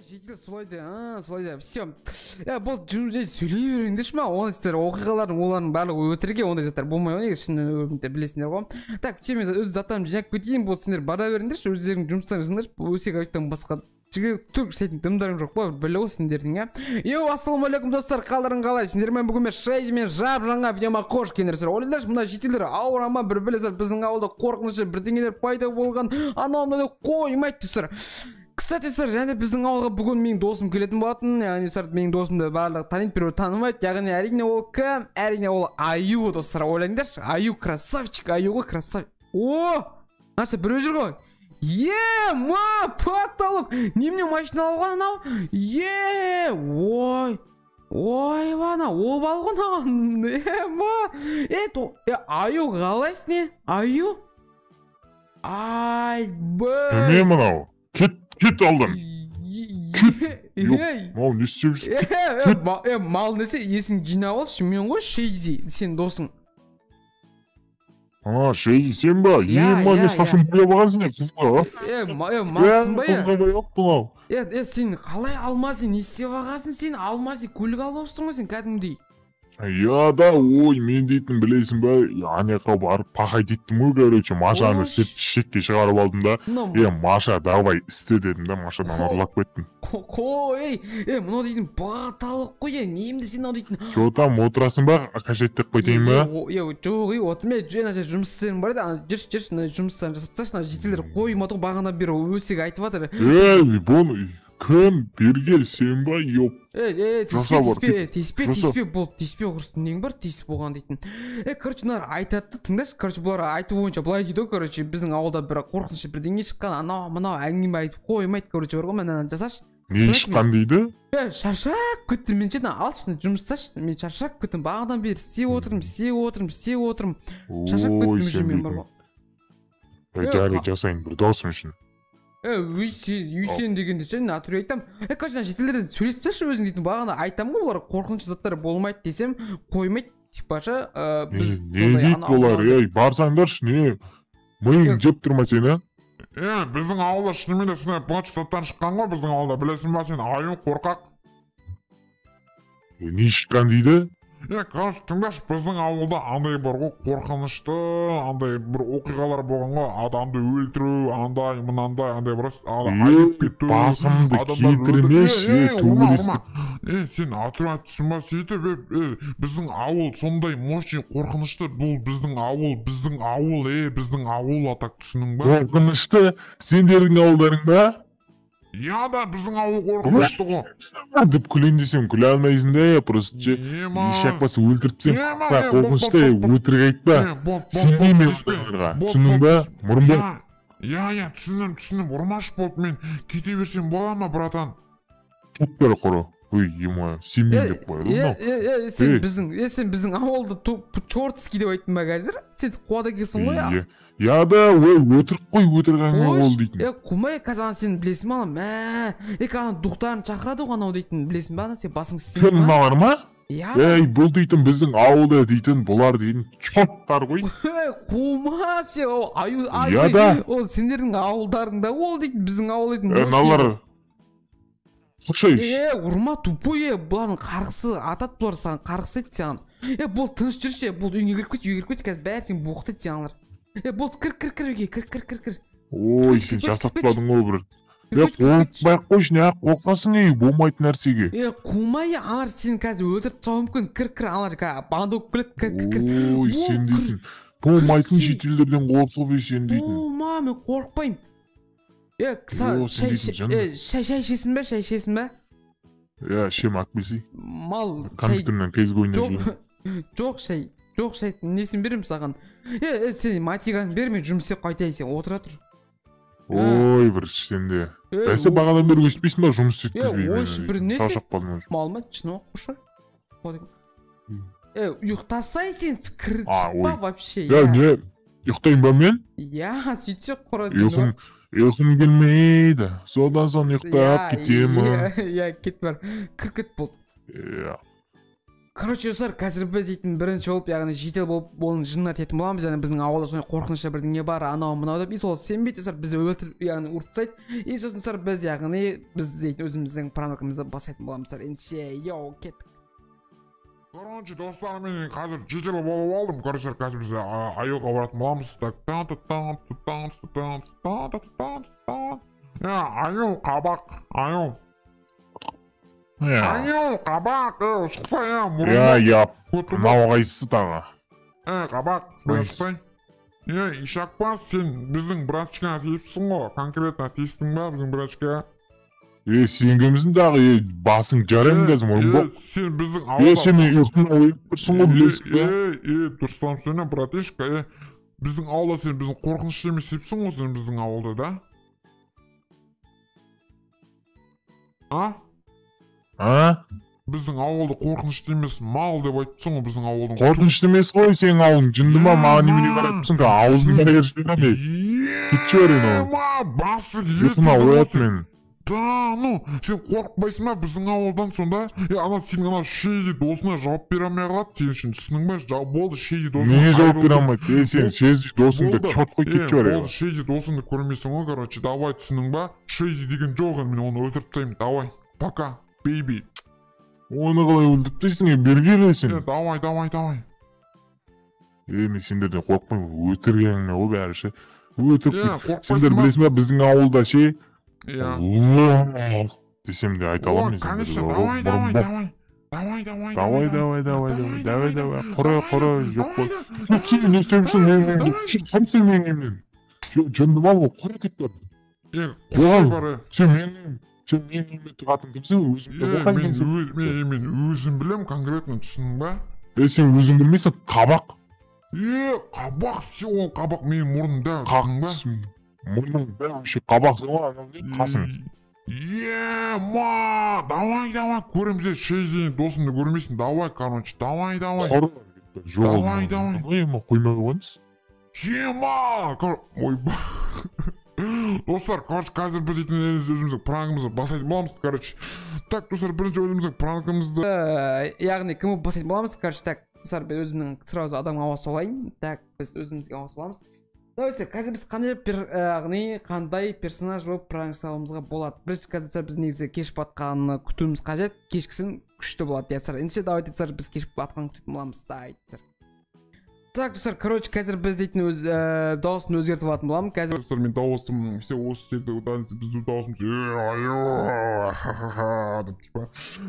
Житель солай все. Бұл жұмыс сөйлей беріңдерші ма? Оны сіздер оқиғалардың олардың барлығы өтірікке ондай заттар болмай ғой, шын өмірде білесіңдер ғой. Так, мен өз заттарымды жинап кетейін, бұл сендер бара беріңдерші, өздерің жұмыстарыңды жасаңдаршы. Өсек айтудан басқа түрк істейтін дымдарым жоқ па, біле ғой сендердің, иә. Ассалаумағалейкум достар, қалдарың қалай? Сендермен бүгін мен шайзымен жап жаңа видеома қош келдіңдер. Ойлаңдаршы, мына жителдер ауыр ама бір білесіздер, біздің ауылда қорқынышты бірдеңелер пайда болған, анау қоймайды достар. Кстати, және біздің ауылға бүгін менің досым келетін болатын, яғни менің досымды барлығы таниды, біреу танымайды, яғни әрине ол кім? Әрине ол Аю достар, ойлаңдаршы, Аю красавчик, Аю ғой красавчик. Наша біреу жүр ғой. Потолок, немене машина алған анау? Ой, вана, ол балғын Аю қалайсың не? Аю? Не мынау? Кет алдым. Мал не істеп жүрсің? Мал несі, есің жинап алшы, мен ғой Шейзи, сен досың. Шейзи сен ба? Не шашын бояп алғансың не қызға? Малсың ба? Қызға бояпты мынау. Сен қалай алмасың, не істеп алғансың сен? Алмасың, көлік алып алыпсың ғой сен кәдімгідей. Да, мен дейтін білесің ба, анеқа барып пахай дейттім ғой, короче, Машаны шетке шығарып алдым да, Маша, давай істе дедім да, Машадан ұрлап кеттім. Мұнау дейтін баталық қой, немді сен ау дейтін? Там отырасың ба, қажеттік қойтайын ба? Жоқ, отырмай, жұмыс істерім бар еді, жүрші, жұмыстарын жасап тасташы, жетелер қоймады ғой, бағана бері өсек айтып жатыр. Бұны кім бергел сен ба, ёп. Тиіспе құрсын нең бар, тиісіп болған дейтін. Короче, бұлар айтатты, тыңдашы, короче, бұлар айту бойынша бұлай дейді, короче, біздің ауылда бір қорқынышты бірдеңе шыққан, анау әңгіме айтып қоймайды, короче, бар ғой, мен жасашы. Не шыққан дейді? Шаршап күттім, мен жетін алшыны жұмысташы, мен шаршап күттім, бағадан бері істеп отырмын. Шаршап күттім мен бар ғой. Жарай жасайын, бір досым үшін. Үйсен дегенде сен натуре айтам. Каждан жетелерден сөйлесіп тасташы өзің дейтін, бағана айтам ғой, олар қорқынышты заттар болмайды десем, қоймайды, типаша. Не дейді олар, барсаңдаршы, не? Миың жеп тұрма сені? Біздің ауылда шынымен де сондай планшет заттан шыққан ғой, біздің ауылда, білесің ба сен, Аю қорқақ. Не шыққан дейді? Короче, тыңдашы, біздің ауылда андай бар ғой, қорқынышты, андай бір оқиғалар болған ғой, адамды өлтіру, андай, мынандай, андай біраз, айып кету, басымды кетірмеші, төбелестік. Сен атыраттысың ба, сөйтіп, біздің ауыл сондай мощный қорқынышты, бұл біздің ауыл атақ түсінің ба? Қорқынышты, сендердің ауылдарың ба? Да, біздің ауыл қорқынышты ғой. Деп күлейін десем, күле алмайсың да, просто еш ақпасы өлтіртсем, қорқынышты, өтірік айтпа. Сенбеймін өтіріға, түсінің ба, мұрын ба? Түсінім, ұрмаш болды, мен кете берсем бола ма, братан? Кет бері құры. Сенбеймін деп қойды. Сен біздің ауылды чортский деп айттың ба қазір? Сен қуада келсің ғой? Да, өтірік қой, өтірген ол дейтін. Құмай, қазан сен білесің ба алам? Ана дұқтарын шақырады оған ау дейтін, білесің ба? Сен басың істейін ба? Кім мағар ма? Бұл дейтін біздің ауылда дейтін, бұлар дейтін чорттар ғой. Құма, ол сендердің ауылдарында ол дейтін, біздің ауыл дейтін. Налар Құшайш. Ұрма тупой, бұлардың қарғысы, атат бұлар саған қарғысы еді саған. Бұл тыныш жүрші, бұл үйге кіріп кетші, қазір бәрі сен боқты еді сағанлар. Бұл кір үйге, кір. Ой, сен жасатпадың ғой бір. Қорықпай қойшы, не қорқасың болмайтын нәрсеге. Қумай, алар сен қазір өлтіріп тауым мүмкін, кір, алар банда өп келеді, кір. Ой, сен дейтін, болмайтын жетелдерден қорқып сен дейтін. Мен қорықпайым. Шай ішесің бе? Шем ақбесі. Мал, шай. Компьютермен кезгі ойнап жүрген. Жоқ шай, несін берем саған? Сен матиганы бер, мен жұмыс істеп қайтайын, сен отыра тұр. Ой, бір ішсенде. Бәсе бағадан бері өспейсің ба, жұмыс істеткізбей. Шашап қалдым. Малма, чынова қошар. Ұйықтасай сен, кір шықпа вообще. Не, ұйықтайын ба мен? Сөйтсе қора ұйқым келмейді, содан соң ұйықтап кетемін. Кет бар, кір кет болды. Короче, достар, қазір біз дейтін бірінші болып, яғни жедел болып оның жынына тетін боламыз. Яғни біздің ауылда сондай қорқынышты бірдеңе бар, анау мынау деп. И сол сенбейді, достар, бізді өлтіріп, яғни ұрып тастайды. И сосын достар, біз яғни біз дейтін өзіміздің пранкымызды бастайтын боламыз. Ендеше, йоу, кеттік. Короче, достар, мен қазір жедел болып алдым. Короче, қазір біз айылға баратын боламыз. Айыл, қабақ, айыл. Айыл, қабақ, шықса, мұрынды. Мынау қайсысы тағы? Қабақ, шықсай. Ишақпа, сен біздің братчикаға тиіпсің ғой, конкретно тиістің ба біздің братчикаға? Сен кімсің дағы, басың жарайым қазір мұрын бұл? Сен біздің ауылда... Сен мен ұйықтың ойып тұрсың ғой, білесің ба? Дұрыстан сөне, братишка, біздің ауылда сен біздің қорқынышты емес тиіпсің ғой сен біздің ауылда, да? Біздің ауылды қорқынышты емес мал деп айтыпсың ғой біздің ауылдың. Қорқынышты емес қой сенің ауылың, жынды ма маған немене қарайтыпсың ка, ауылдың бәрі жеріне ме? Кетші өрен ол. Басы етті оят мен. Да, ну, сен қорқпайсың ба біздің ауылдан сонда? Ана сенің ана Шейзи досына жауап бере алмай қалады, сен үшін түсінің ба? Болды, Шейзи досына... Неге жауап бере алмайды? Сен Шейзи досыңды чотқой кетші өрен. Болды, Шейзи досыңды көрмейсің ғой, короче, давай түсінің ба? Шейзи деген жоқ, мен оны өлтіріп тастаймын, давай. Пока, бейби. Оны қалай өлтіртпейсің, бергелі сен. Давай. Мен сендерден қорқпаймын, өтіргеніңе ғой бәрі ше. Сендер білесің ба, біздің ауылда ше. Десем де айта аламын. Конечно, давай. Құра, жоқ қой. Сен не істемішін, қансың менен. Жынды мал ғой, құра кет бар. Сен мен тұратын кімсің, өзімді оқай кемсің? Мен өзім білем, конкретно түсінің ба? Сен өзің білмейсің, қабақ. Қабақ, сен ол қабақ менің мұрным да, түсің ба? Мұрның бәрі үші қабақ сен ғой, анау дейді, қасың. Давай, көреміз, Шейзінің досыңды көрмейсің, давай, короче, давай. Қоймай қойыңыз? Ойба. Достар, қазір біз өзіміздің пранкымызды басайтын боламыз, короче. Так, достар, бірінші өзіміздің пранкымызды... Яғни, кімі басайтын боламыз, короче, так, достар, біз өзімнің сразу адамға ауыз солайын. Так, біз өзімізге ауыз боламыз. Давайте, қазір біз қандай персонаж болып пранк салуымызға болады. Бірінші қазір біз негізі кешіп батқанын күтуіміз қажет, кешкісін күшті болады, достар. Ендеше, давайте, достар, біз кешіп батқанын күтетін боламыз, достар. Так, достар, короче, қазір біз дейтін дауысын өзгертіп алатын боламын. Қазір достар, мен дауысым, все осы жерде біздің дауысымыз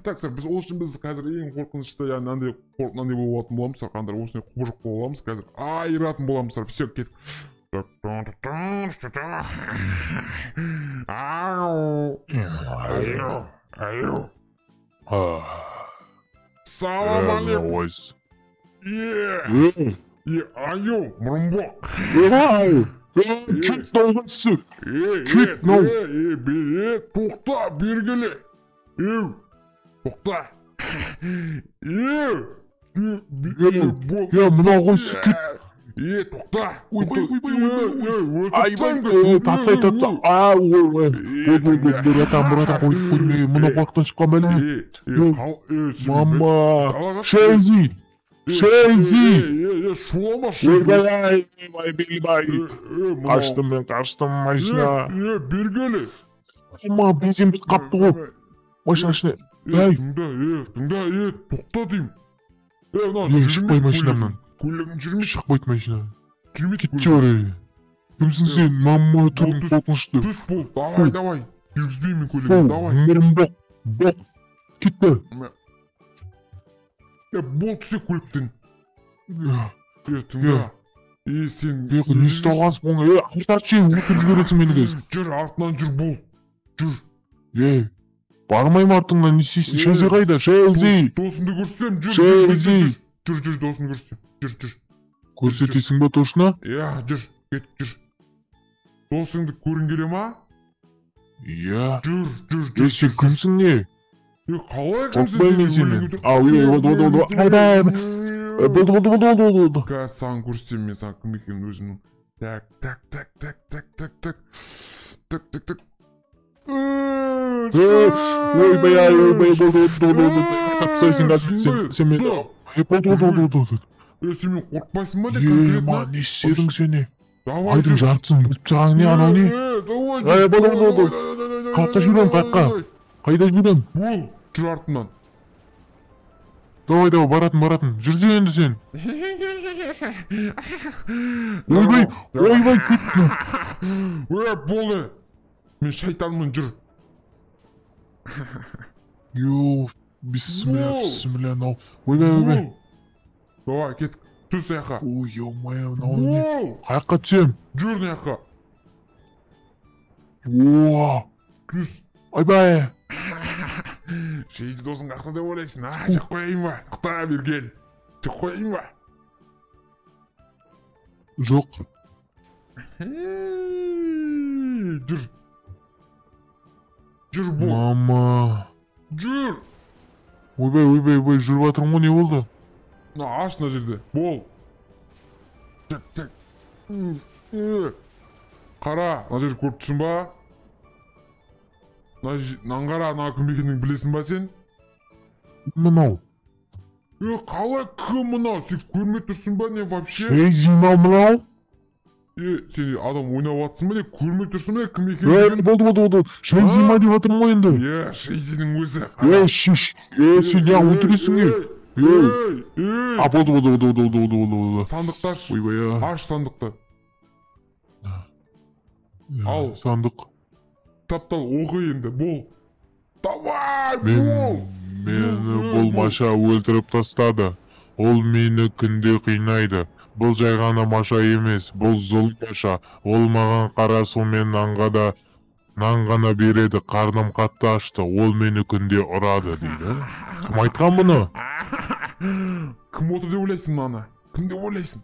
так, достар, біз ол үшін біз қазір ең қорқынышты, яғни нандай болатын боламыз, қандай осындай қожық боламыз, қазір айыратын боламыз, все, кеттік. Салам алейкум. Айыл, мұрынбақ. Кет дауғысы. Кет нау. Тоқта, бергелі. Тоқта. Мына қойсы кет. Тоқта. Мына қорқтан шыққан бәлем. Мама. Шейзи! Шулама Қаштым машина. Бергелі. Ама бензин қапты ғой. Машина ішіне. Тыңда, тоқта дейм. Шықпай машинамнан. Көлігін жүрмей. Шықпайды машина. Кетші өрі. Кімсің сен, мама тұрын қорқынышты. Түс бол, давай. Жүргізбеймін көлігін, давай. Мұрым боқ. Кетті. Бол түсе көліктен. Тыңда. Сен... Не ұстағансың оны? Артаршы, өтір жүресің мені кез. Жүр, артынан жүр, бол. Жүр. Бармайым артыңнан, не істейсің? Шелзи қайда, Шелзи. Досыңды көрсем, жүр. Шелзи. Жүр, досыңды көрсем. Жүр. Көрсетесің ба тошына? Жүр, кет, жүр. Досыңды көрін келе ма? Жүр. Сен кімсің не? Қалай қорқпаймын сені. Болды. Қазір саған көрсем, мен саған кім екенін өзімнің. Так. Ойбай, болды. Тапсайсың қазір сен мен. Болды. Сен мен қорқпайсың ба деп конкретно? Не істедің сені? Айдың жартысын бұлып тағың не анау не? Болды. Қаққа жүрем, қаққа. Қайда жүрем? Бол, жүр артымнан. Давай, баратын. Жүрсе енді сен. Ойбай, кетті. Болды. Мен шайтанмын, жүр. Бисмилля, нау. Ойбай. Давай, кеттік. Түс яққа. Ой, ё-моё, мынау не? Қаяққа түсем? Жүр яққа. Түс. Ойбай. Шейіз досың қақта деп ойлайсың, жақ қояйын ба? Құта берген. Жақ қояйын ба? Жоқ. Жүр бол. Мама. Жүр. Ойбай, жүріп жатырмын ғой, не болды? Аш мына жерде. Бол. Тек. Қара, мына жерді көріп тұрсың ба? Мынаны қара, мына кім екенін білесің ба сен? Мынау. Қалай кім мынау? Сен көрмей тұрсың ба не вообще? Шейзимал мынау? Сен адам ойнап жатсың ба не? Көрмей тұрсың ба кім екенін? Болды. Шейзима деп жатырмын ғой енді. Шейзінің өзі. Сен не өлтіресің не? Болды. Сандықты аш. Ойбай. Аш сандықты. Ал. Сандық. Таптал оқы енді, бол. Давай, бол. Мені бұл Маша өлтіріп тастады. Ол мені күнде қинайды. Бұл жай ғана Маша емес, бұл зұл Маша. Ол маған қара су мен нан ғана береді. Қарным қатты ашты. Ол мені күнде ұрады дейді. Кім айтқан бұны? Кім отыр деп ойлайсың мана? Кім деп ойлайсың?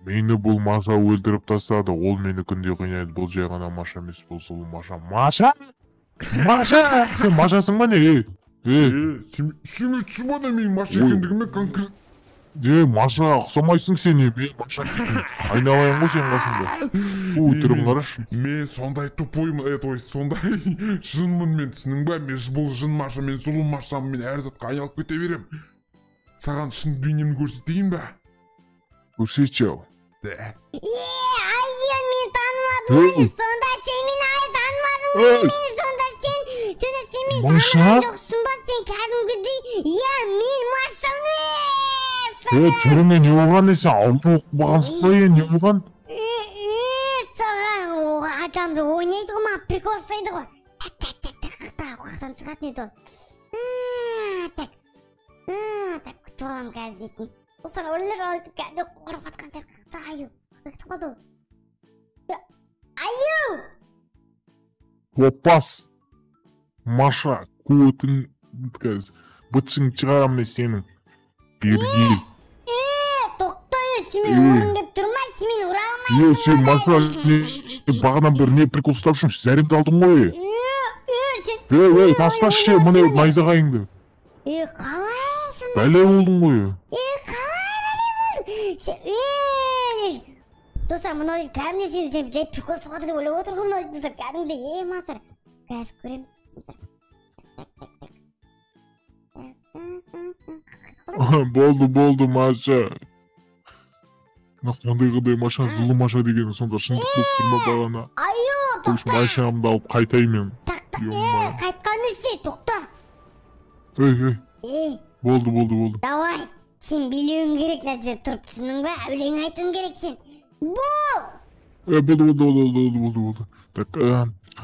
Мені бұл Маша өлтіріп тастады. Ол мені күнде қинайды. Бұл жай ғана Маша емес, бұл зұл Маша. Маша! Сен Машасың ба не? Сен түсін ба не менің Маша екендігіме конкрет? Маша, ұқсамайсың сен не? Мен Маша айналайын ғой сен қасында. Түрін қарашы. Мен сондай тупоймын, сондай жынмын мен, түсінің ба? Мен бұл жын Маша, мен зұлым Машамын, мен әр затқа айналып кете берем. Саған шын бейнемді көрсетейін ба? Көрсетші ау. Айя, мен танымадым. Сонда сен мені танымадың. Сонда сен мен танымадың жоқсың ба? Сен кәдімгідей. Мен Машамын. Түріңе не болған десе, аурық бағансық па не болған? Саған адамды ойнайды ғой, маған прикол ұстайды ғой. Қақтан шығатын еді ол. Күтіп алам қазір дейтін. Осыған өлі жалайтып кәді қорып атқан жарқақта аю. Күтіп қалды ол. Аю! Опас! Маша, көтің бұтшың шығарам не сенің. Бергел. Сен мен ұрын деп тұрмай, сен мен ұра алмайсың. Сен Маша бағынан бір не прикол ұстап үшін зәрімді алдың ғой. Тасташы мұны найзағайыңды. Қалайсың? Бәле болдың ғой. Қалай бәле болдың? Достар, мұнау кәдімде сен жай прикол ұстап атыр деп ойлап отыр ғой мұнау достар. Кәдімде Масыр. Қазір көреміз. Болды Маша. Қандай Маша, зұлы Маша дегені сонда шындық болып тұрма бағана. Тоқта. Машамды алып қайтайын мен. Қайтқан өсе, тоқта. Болды. Давай, сен билеуің керек нәрсе тұрып түсінің ба? Өлең айтуың керек сен. Болды. Так,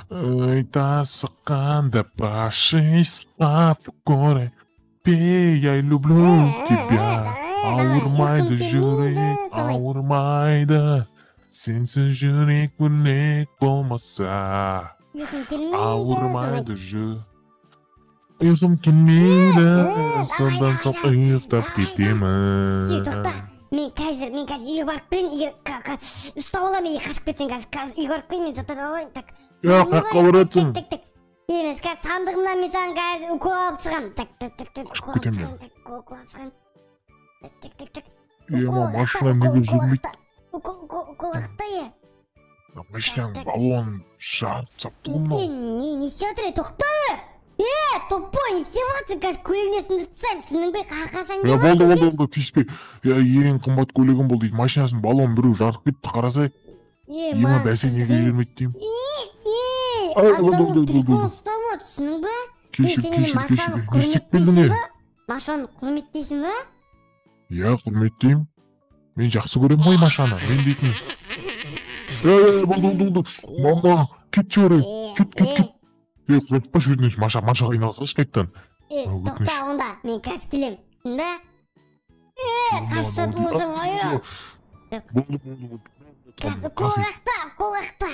айта сыққанда пашиста в горе. Пей, я люблю тебя. Ауырмайды жүрек, ауырмайды. Сенсіз жүрек өрнек болмаса. Ауырмайды жүрек. Ұйқым келмейді, содан соң ұйықтап кетемін. Тоқта, мен қазір үйге барып келейін, ұстап аламын, қашып кетсең қазір үйге барып келейін, мен заттарды алайын. Қаққа баратсың? Емес, қазір сандығымнан мен саған қазір укол алып шығамын. Укол алып шығамын. Машина неге жүрмейді? Укол ақта, машинаның баллонын жарып тастапты ғой мынау. Не істеп отыр, тоқта! Топой, не істеп жатсың? Қазір көлігіне сындырып тастаймын, түсінің бе, қашан деп жатсың? Болды, тиіспе. Ең қымбат көлігім болды дейді. Машинасын баллон біреу жарып кетті, қарасай. Ема бәсе неге жүрмейді деймін. Адамның прикол ұстама, түсінің бе? Сен машаны құрметтейсің бе? Машаны құрметтейсің бе? Иә, құрметтеймін. Мен жақсы көремін ғой машаны, мен дейтін. Болды. Мама, кетші орай. Кет. Құлатпа жүрден машаға айналсашы қайттан. Тоқта онда, мен қазір келем. Түсін бе? Қашсатын болсаң айыра. Болды. Қазір кол қақта.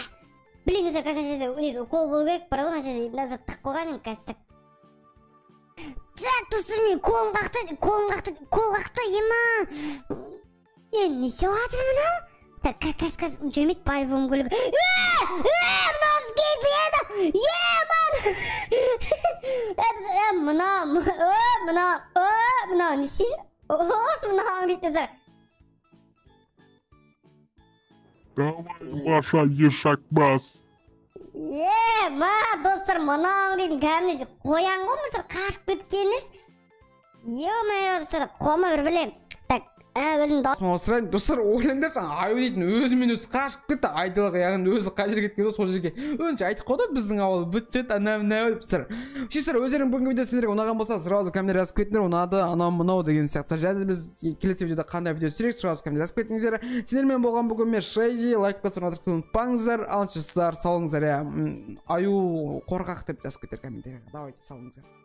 Біліңіздер қазір жерде укол болу керек, бірақ оны жерде назар тақ қойғаным қазір. Так, достар, мен қолым қақты, ема. Не істеп жатыр мынау? Так, қазір жүрмейді по-любому көлігі. Мынау келіп еді! Мынау, не істейсіз? Мынау дейтіңіздер. Давай, Маша, ешак бас. Достар, мынау дейтін кәдімгі қоян ғой мысыр қашып кеткеніңіз. Достар, қома бір білем. Так, өзім осырайын, достар, ойлаңдаршы, аю дейтін өзімен өзі қашып кетті, айдалға яғын өзі қай жерге кеткен сол жерге önce айтып қойды біздің ауыл бітчет анау достар. Достар, өздерің бүгінгі видео сіздерге ұнаған болса сразу комментарий жазып кетіңдер, ұнады анау мынау деген сияқты. Және біз келесі видеода қандай видео түсірейік, сразу комментарий жазып кетіңіздер. Сендермен болған бүгін мен Шейзи, лайк басуын ұмытпаңыздар. Ал достар, сау болыңыздар. Аю қорқақ деп жазып кетер комментарийға. Давайте, сау болыңыздар.